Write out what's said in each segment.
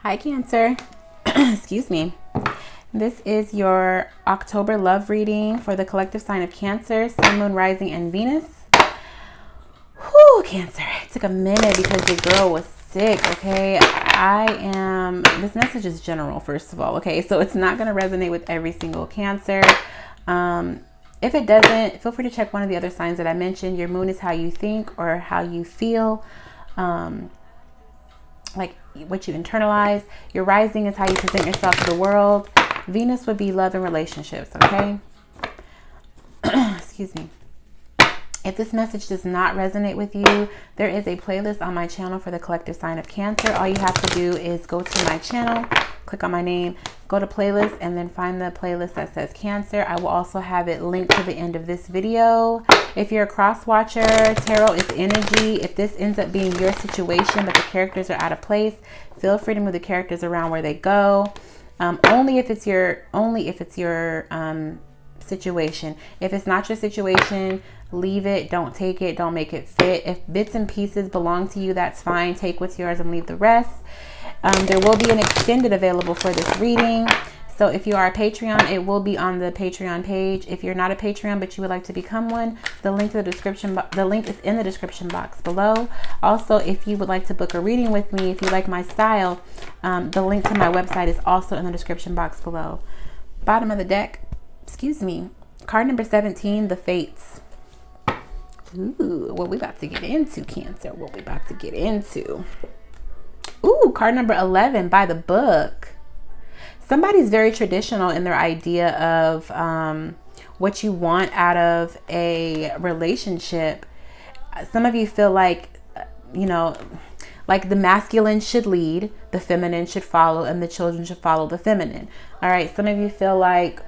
Hi, Cancer. Excuse me. This is your October love reading for the collective sign of Cancer, Sun, Moon, Rising, and Venus. Whew, Cancer. It took a minute because your girl was sick, okay? This message is general, first of all, okay? So it's not going to resonate with every single Cancer. If it doesn't, feel free to check one of the other signs that I mentioned. Your moon is how you think or how you feel. Like what you internalize. Your rising is how you present yourself to the world. Venus would be love and relationships, okay? Excuse me. If this message does not resonate with you, there is a playlist on my channel for the collective sign of Cancer. All you have to do is go to my channel, click on my name, go to playlist, and then find the playlist that says Cancer. I will also have it linked to the end of this video. If you're a cross watcher, tarot is energy. If this ends up being your situation but the characters are out of place, feel free to move the characters around where they go. Only if it's your situation. If it's not your situation, leave it. Don't take it. Don't make it fit. If bits and pieces belong to you, that's fine. Take what's yours and leave the rest. There will be an extended available for this reading. So if you are a Patreon, it will be on the Patreon page. If you're not a Patreon but you would like to become one, the link is in the description box below. Also, if you would like to book a reading with me, if you like my style, the link to my website is also in the description box below. Bottom of the deck, excuse me, card number 17, the Fates. Ooh, what we about to get into, Cancer. What we about to get into. Ooh, card number 11, by the book. Somebody's very traditional in their idea of what you want out of a relationship. Some of you feel like, like the masculine should lead, the feminine should follow, and the children should follow the feminine. All right. Some of you feel like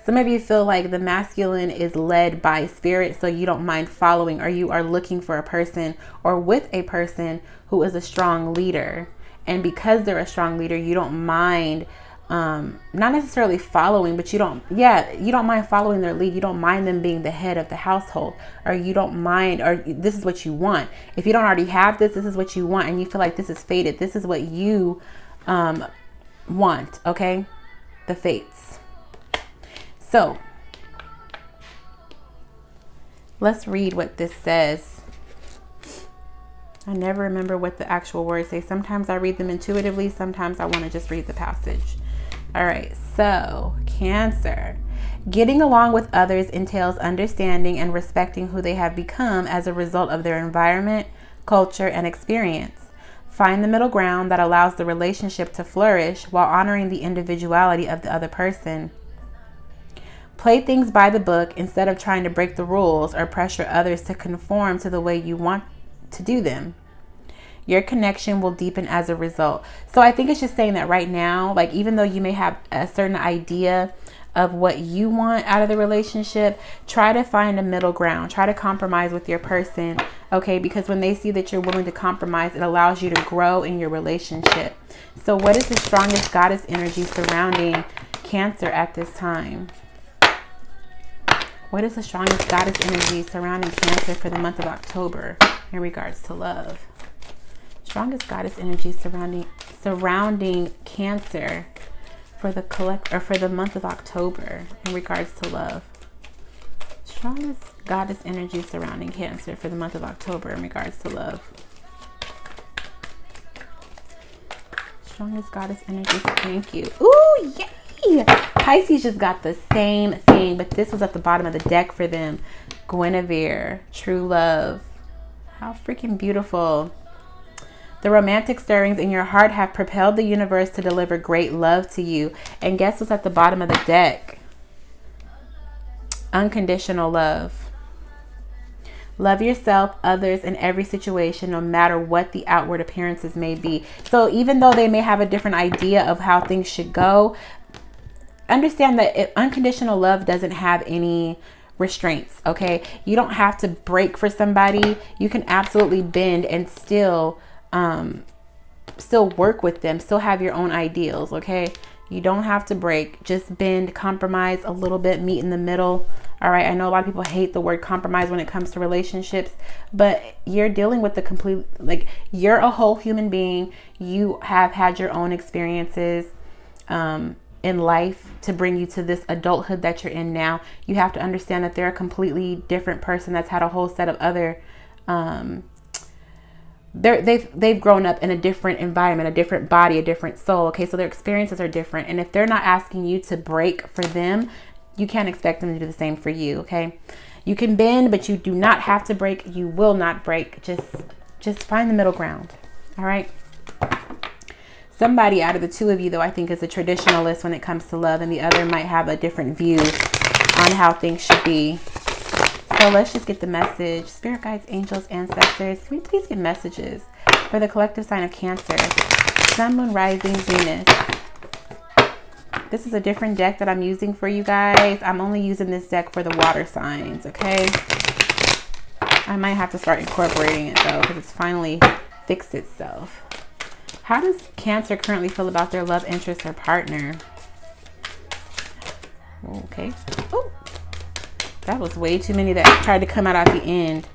the masculine is led by spirit, so you don't mind following, or you are looking for a person or with a person who is a strong leader. And because they're a strong leader, you don't mind, not necessarily following, but you don't mind following their lead. You don't mind them being the head of the household, or you don't mind, or this is what you want. If you don't already have this is what you want, and you feel like this is fated. This is what you want, okay? The Fates. So let's read what this says. I never remember what the actual words say. Sometimes I read them intuitively. Sometimes I want to just read the passage. All right. So Cancer. Getting along with others entails understanding and respecting who they have become as a result of their environment, culture, and experience. Find the middle ground that allows the relationship to flourish while honoring the individuality of the other person. Play things by the book instead of trying to break the rules or pressure others to conform to the way you want to do them. Your connection will deepen as a result. So I think it's just saying that right now, like, even though you may have a certain idea of what you want out of the relationship, try to find a middle ground. Try to compromise with your person, okay? Because when they see that you're willing to compromise, it allows you to grow in your relationship. So what is the strongest goddess energy surrounding Cancer at this time? What is the strongest goddess energy surrounding Cancer for the month of October in regards to love? Strongest goddess energy surrounding Cancer for the month of October in regards to love. Strongest goddess energy surrounding Cancer for the month of October in regards to love. Strongest goddess energy. Thank you. Ooh, yay! Pisces just got the same thing, but this was at the bottom of the deck for them. Guinevere, true love. How freaking beautiful. The romantic stirrings in your heart have propelled the universe to deliver great love to you. And guess what's at the bottom of the deck? Unconditional love. Love yourself, others, and every situation, no matter what the outward appearances may be. So even though they may have a different idea of how things should go, understand that unconditional love doesn't have any restraints, okay? You don't have to break for somebody. You can absolutely bend and still work with them, still have your own ideals, okay? You don't have to break. Just bend, compromise a little bit, meet in the middle, All right. I know a lot of people hate the word compromise when it comes to relationships, but you're dealing with the complete, like, you're a whole human being. You have had your own experiences in life to bring you to this adulthood that you're in now. You have to understand that they're a completely different person that's had a whole set of other, they've grown up in a different environment, a different body, a different soul. Okay, so their experiences are different. And if they're not asking you to break for them, you can't expect them to do the same for you. Okay, you can bend, but you do not have to break. You will not break. Just find the middle ground. All right. Somebody out of the two of you, though, I think is a traditionalist when it comes to love, and the other might have a different view on how things should be. So let's just get the message. Spirit guides, angels, ancestors, can we please get messages for the collective sign of Cancer? Sun, Moon, Rising, Venus. This is a different deck that I'm using for you guys. I'm only using this deck for the water signs, okay? I might have to start incorporating it, though, because it's finally fixed itself. How does Cancer currently feel about their love interest or partner? Okay. Oh. That was way too many that tried to come out at the end.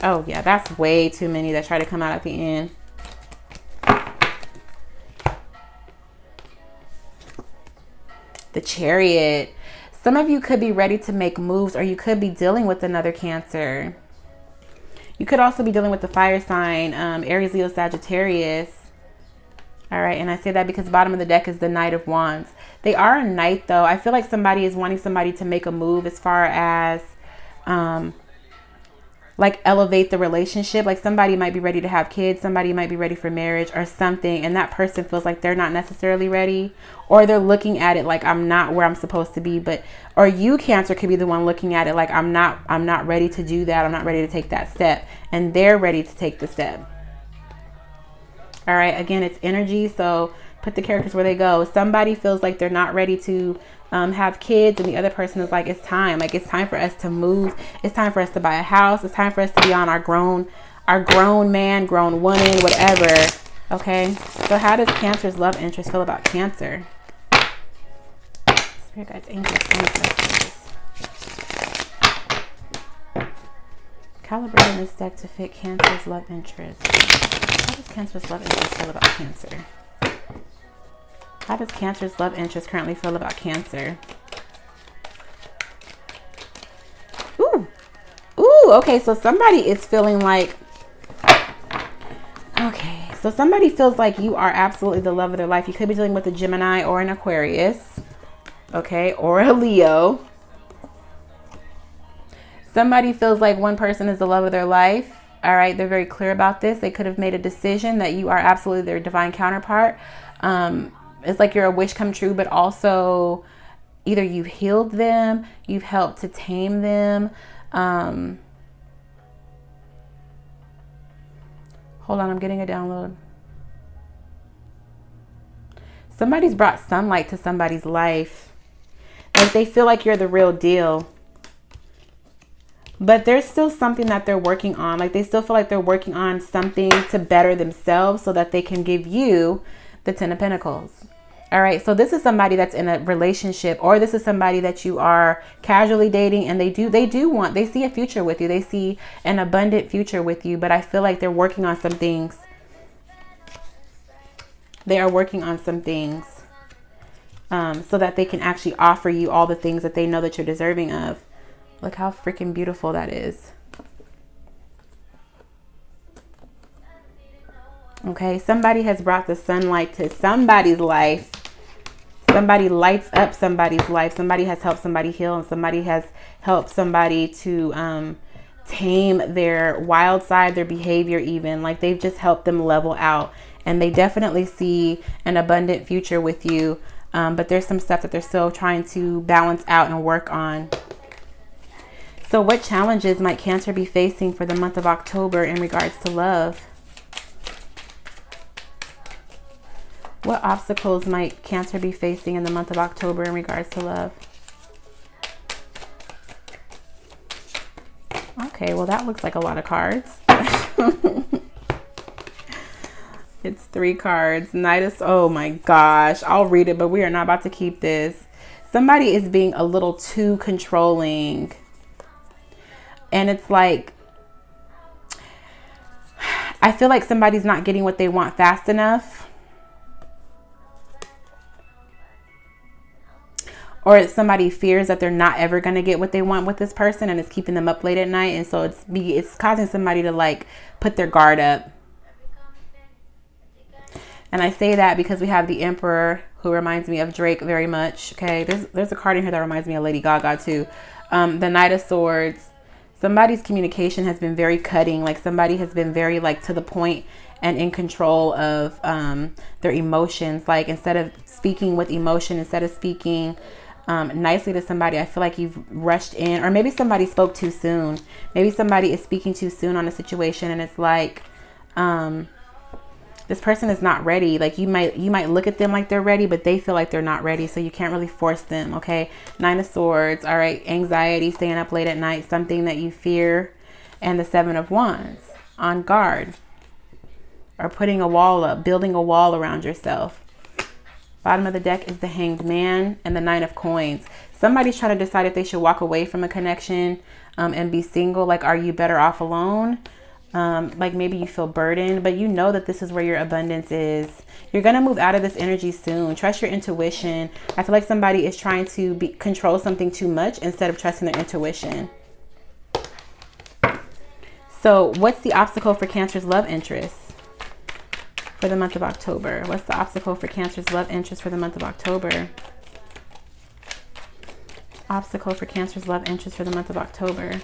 Oh, yeah, that's way too many that tried to come out at the end. The Chariot. Some of you could be ready to make moves, or you could be dealing with another Cancer. You could also be dealing with the fire sign, Aries, Leo, Sagittarius. All right, and I say that because the bottom of the deck is the Knight of Wands. They are a knight, though. I feel like somebody is wanting somebody to make a move as far as, like, elevate the relationship. Like, somebody might be ready to have kids. Somebody might be ready for marriage or something. And that person feels like they're not necessarily ready. Or they're looking at it like, I'm not where I'm supposed to be. But, or you, Cancer, could be the one looking at it like, I'm not ready to do that. I'm not ready to take that step. And they're ready to take the step. All right, again, it's energy, so put the characters where they go. Somebody feels like they're not ready to have kids, and the other person is like, it's time. Like, it's time for us to move. It's time for us to buy a house. It's time for us to be on our grown man, grown woman, whatever. Okay, so how does Cancer's love interest feel about Cancer? Spirit guides, angels, ancestors. Calibrating this deck to fit Cancer's love interest. How does Cancer's love interest feel about Cancer? How does Cancer's love interest currently feel about Cancer? Ooh. Ooh, okay, so somebody is feeling like, okay, so somebody feels like you are absolutely the love of their life. You could be dealing with a Gemini or an Aquarius, okay, or a Leo. Somebody feels like one person is the love of their life. All right, they're very clear about this. They could have made a decision that you are absolutely their divine counterpart. It's like you're a wish come true, but also either you've healed them, you've helped to tame them. Hold on, I'm getting a download. Somebody's brought sunlight to somebody's life. Like, they feel like you're the real deal. But there's still something that they're working on. Like, they still feel like they're working on something to better themselves so that they can give you the 10 of Pentacles. All right. So this is somebody that's in a relationship, or this is somebody that you are casually dating, and they see a future with you. They see an abundant future with you, but I feel like they're working on some things. They are working on some things so that they can actually offer you all the things that they know that you're deserving of. Look how freaking beautiful that is. Okay, somebody has brought the sunlight to somebody's life. Somebody lights up somebody's life. Somebody has helped somebody heal, and somebody has helped somebody to tame their wild side, their behavior even. Like, they've just helped them level out. And they definitely see an abundant future with you. But there's some stuff that they're still trying to balance out and work on. So what challenges might Cancer be facing for the month of October in regards to love? What obstacles might Cancer be facing in the month of October in regards to love? Okay, well, that looks like a lot of cards. It's 3 cards. Oh my gosh. I'll read it, but we are not about to keep this. somebody is being a little too controlling. And it's like, I feel like somebody's not getting what they want fast enough. Or somebody fears that they're not ever going to get what they want with this person, and it's keeping them up late at night. And so it's causing somebody to like put their guard up. And I say that because we have the Emperor, who reminds me of Drake very much. Okay, there's a card in here that reminds me of Lady Gaga too. The Knight of Swords. Somebody's communication has been very cutting. Like somebody has been very like to the point and in control of their emotions. Like instead of speaking with emotion, instead of speaking nicely to somebody, I feel like you've rushed in, or maybe somebody spoke too soon. Maybe somebody is speaking too soon on a situation, and it's like this person is not ready. Like you might look at them like they're ready, but they feel like they're not ready, so you can't really force them. Okay, Nine of Swords. All right, anxiety, staying up late at night, something that you fear. And the Seven of Wands, on guard, or putting a wall up, building a wall around yourself. Bottom of the deck is the Hanged Man and the Nine of Coins. Somebody's trying to decide if they should walk away from a connection and be single. Like, are you better off alone? Like maybe you feel burdened, but you know that this is where your abundance is. You're going to move out of this energy soon. Trust your intuition. I feel like somebody is trying to control something too much instead of trusting their intuition. So what's the obstacle for Cancer's love interest for the month of October? What's the obstacle for Cancer's love interest for the month of October? Obstacle for Cancer's love interest for the month of October.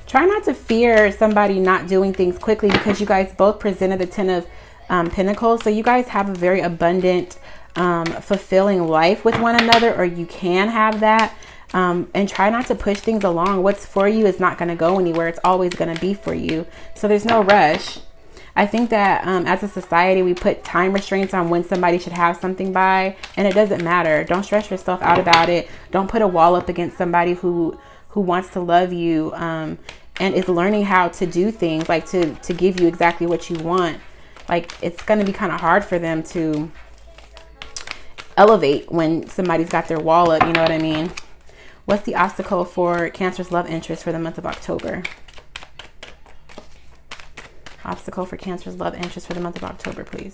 Try not to fear somebody not doing things quickly, because you guys both presented the Ten of Pentacles. So you guys have a very abundant, fulfilling life with one another, or you can have that. And try not to push things along. What's for you is not going to go anywhere. It's always going to be for you. So there's no rush. I think that as a society, we put time restraints on when somebody should have something by, and it doesn't matter. Don't stress yourself out about it. Don't put a wall up against somebody who wants to love you and is learning how to do things, like to give you exactly what you want. Like, it's going to be kind of hard for them to elevate when somebody's got their wall up. You know what I mean? What's the obstacle for Cancer's love interest for the month of October? Obstacle for Cancer's love interest for the month of October, please.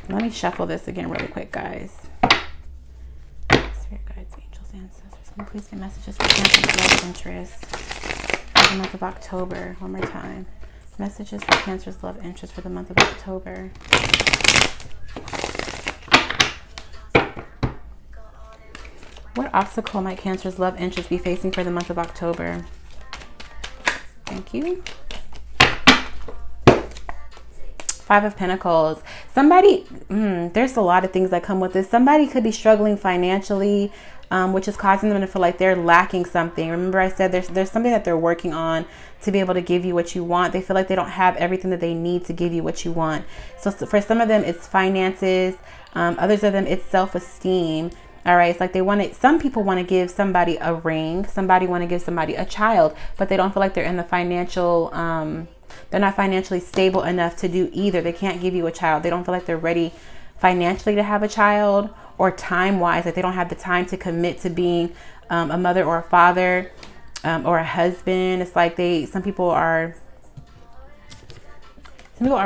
Let me shuffle this again really quick, guys. Spirit guides, angels, ancestors, can you please get messages for Cancer's love interest for the month of October? One more time. Messages for Cancer's love interest for the month of October. What obstacle might Cancer's love interest be facing for the month of October? Thank you. Five of Pentacles. Somebody, there's a lot of things that come with this. Somebody could be struggling financially, which is causing them to feel like they're lacking something. Remember I said there's something that they're working on to be able to give you what you want. They feel like they don't have everything that they need to give you what you want. So for some of them, it's finances. Others of them, it's self-esteem. All right. It's like some people want to give somebody a ring. Somebody want to give somebody a child, but they don't feel like they're in the financial, they're not financially stable enough to do either. They can't give you a child. They don't feel like they're ready financially to have a child, or time-wise, like they don't have the time to commit to being a mother or a father or a husband. It's like some people are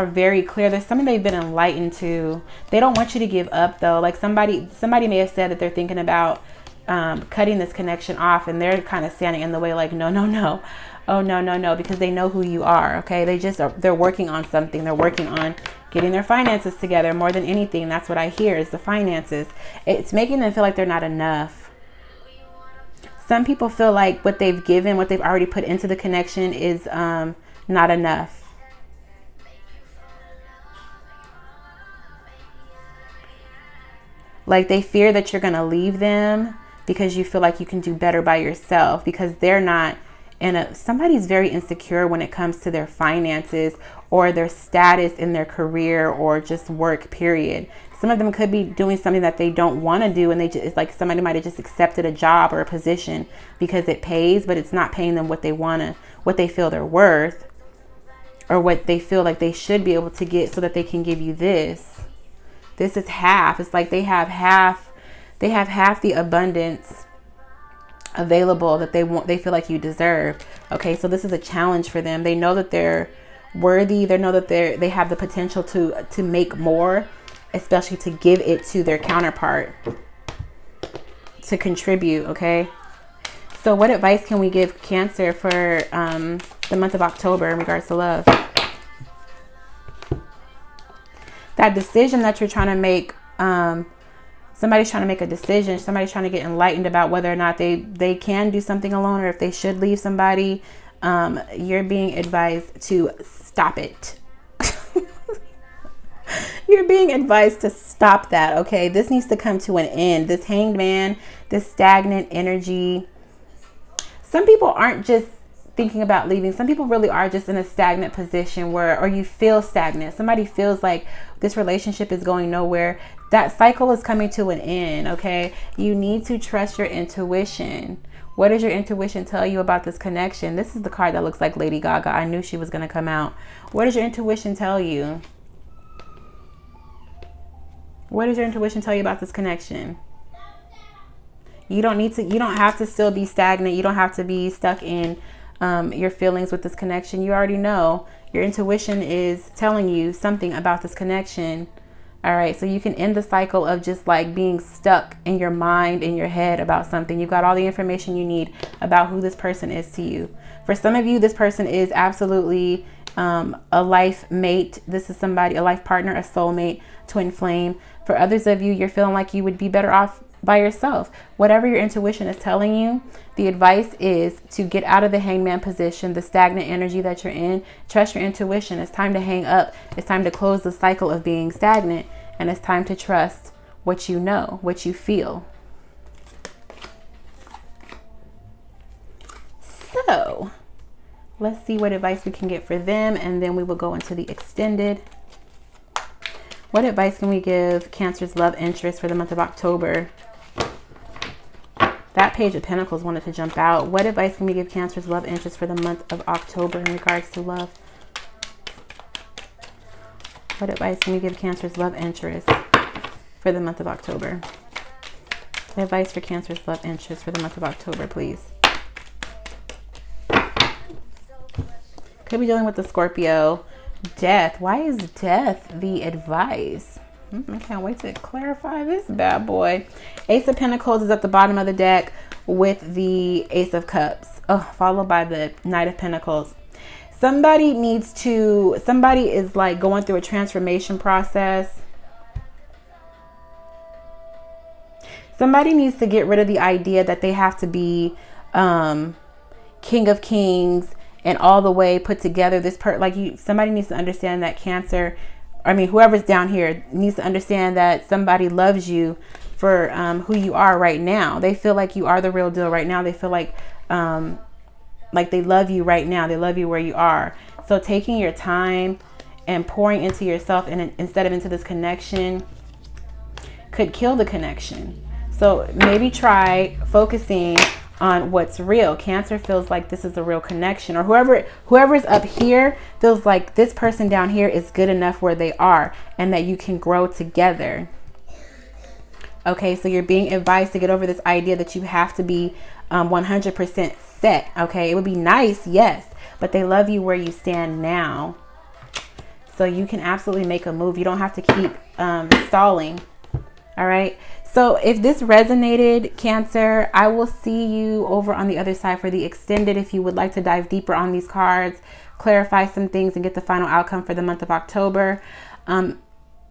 very clear. There's something they've been enlightened to. They don't want you to give up though. Like somebody may have said that they're thinking about cutting this connection off, and they're kind of standing in the way like, no. Oh, no, because they know who you are. Okay. They're working on something. They're working on getting their finances together more than anything. That's what I hear is the finances. It's making them feel like they're not enough. Some people feel like what they've given, what they've already put into the connection is not enough. Like they fear that you're going to leave them because you feel like you can do better by yourself, because they're not somebody's very insecure when it comes to their finances or their status in their career or just work, period. Some of them could be doing something that they don't want to do, and it's like somebody might have just accepted a job or a position because it pays, but it's not paying them what they feel they're worth. or what they feel like they should be able to get so that they can give you this. This is half. It's like they have half the abundance available that they feel like you deserve. Okay, so this is a challenge for them. They know that they're worthy. They know that they have the potential to make more, especially to give it to their counterpart, to contribute. Okay, so what advice can we give Cancer for the month of October in regards to love? That decision that you're trying to make, somebody's trying to make a decision. Somebody's trying to get enlightened about whether or not they can do something alone, or if they should leave somebody. You're being advised to stop it. You're being advised to stop that. Okay, this needs to come to an end. This Hanged Man, this stagnant energy. Some people aren't just thinking about leaving. Some people really are just in a stagnant position or you feel stagnant. Somebody feels like this relationship is going nowhere. That cycle is coming to an end. Okay, you need to trust your intuition. What does your intuition tell you about this connection? This is the card that looks like Lady Gaga. I knew she was going to come out. What does your intuition tell you? What does your intuition tell you about this connection? You don't have to still be stagnant. You don't have to be stuck in your feelings with this connection. You already know. Your intuition is telling you something about this connection. All right, so you can end the cycle of just like being stuck in your mind, in your head about something. You've got all the information you need about who this person is to you. For some of you, this person is absolutely a life mate. This is somebody, a life partner, a soulmate, twin flame. For others of you, you're feeling like you would be better off by yourself. Whatever your intuition is telling you, the advice is to get out of the hangman position, the stagnant energy that you're in. Trust your intuition. It's time to hang up. It's time to close the cycle of being stagnant. And it's time to trust what you know, what you feel. So let's see what advice we can get for them. And then we will go into the extended. What advice can we give Cancer's love interest for the month of October? That Page of Pentacles wanted to jump out. What advice can we give Cancer's love interest for the month of October in regards to love? What advice can we give Cancer's love interest for the month of October? Advice for Cancer's love interest for the month of October, please. Could be dealing with the Scorpio. Death. Why is death the advice? I can't wait to clarify this bad boy. Ace of Pentacles is at the bottom of the deck with the Ace of Cups, followed by the Knight of Pentacles. Somebody is like going through a transformation process. Somebody needs to get rid of the idea that they have to be King of Kings and all the way put together. Somebody needs to understand that Cancer, whoever's down here needs to understand that somebody loves you for who you are right now. They feel like you are the real deal right now. They feel like they love you right now. They love you where you are. So taking your time and pouring into yourself and instead of into this connection could kill the connection. So maybe try focusing on what's real. Cancer feels like this is a real connection, or whoever's up here feels like this person down here is good enough where they are and that you can grow together. Okay, so you're being advised to get over this idea that you have to be 100% set. Okay, it would be nice, yes, but they love you where you stand now. So you can absolutely make a move. You don't have to keep stalling. All right. So if this resonated, Cancer, I will see you over on the other side for the extended. If you would like to dive deeper on these cards, clarify some things and get the final outcome for the month of October.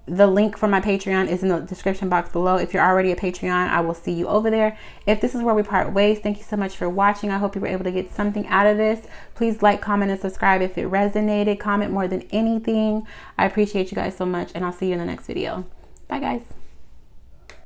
The link for my Patreon is in the description box below. If you're already a Patreon, I will see you over there. If this is where we part ways, thank you so much for watching. I hope you were able to get something out of this. Please like, comment, and subscribe if it resonated. Comment more than anything. I appreciate you guys so much, and I'll see you in the next video. Bye, guys.